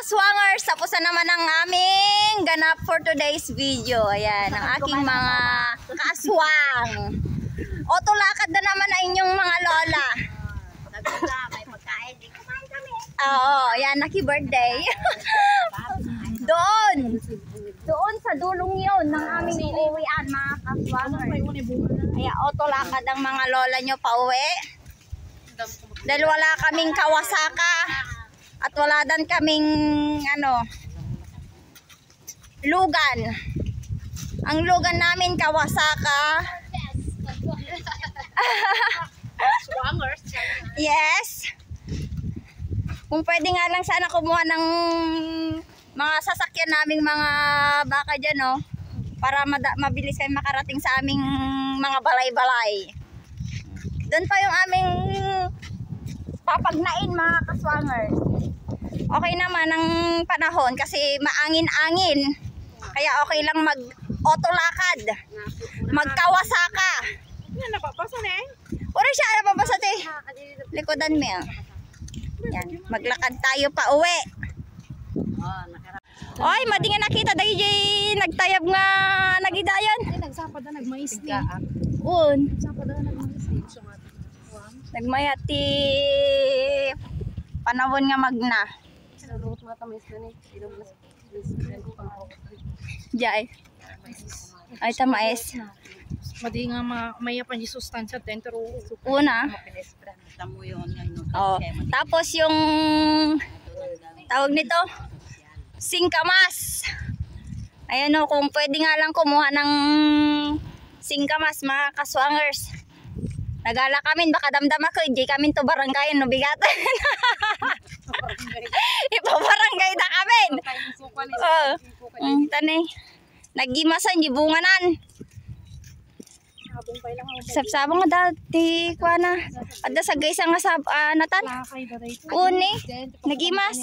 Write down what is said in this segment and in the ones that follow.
kaswangers, tapos na naman ang aming ganap for today's video. Ayan, ang aking mga kaswang. Otolakad na naman na inyong mga lola. May pagkain. Kumain kami. Oo, ayan, naki-birthday. Doon sa dulong yun ng aming uuwian, mga kaswangers. Ayan, otolakad ang mga lola nyo pa uwi. Dahil wala kaming Kawasaka. At wala din kaming lugan. Ang lugan namin Kawasaka. Yes. Kung pwede nga lang sana kumuha ng mga sasakyan naming mga baka dyan, no? Para mabilis kayo makarating sa aming mga balay-balay. Doon pa yung aming papagnain, mga kaswangers. Okay naman ang panahon kasi maangin-angin. Kaya okay lang mag-otolakad. Mag-Kawasaka. Yan, napapasa na eh. Ura siya, napapasa te. Likodan mo yan. Yan. Maglakad tayo pa uwi. Oy, madi nga nakita dahil nagtayab nga nagidayan. Nagsapad na nagmais ni. Un. Nagsapad na nagmais ni. Nagmayat ti panahon nga magna. Lurot mga tamais na ni. Jay. Ay tamais. Madi nga maya pa ni sustansya dentro. Una. Oh. Tapos yung tawag nito singkamas. Ayan o, kung pwede nga lang kumuha ng singkamas, mga kaswangers. Nagala kami, baka damdam ako, hindi kami to barangay, no bigatan. Ipabarangay na kami. Tanay. Nagimasan, di bunganan. Sabsabong nga dati, kuha na. Ada sa guys ang natan. Uni, nagimas.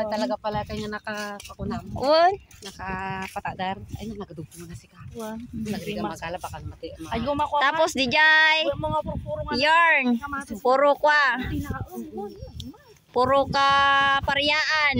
Talaga pala kanya nakapakunam. Un. Nakapatadar. Ay, nagadugo mo na si Kakwa. Nagriga magala, baka mati. Tapos di jay. Yarn. Puro kwa. Puro ka pariyaan.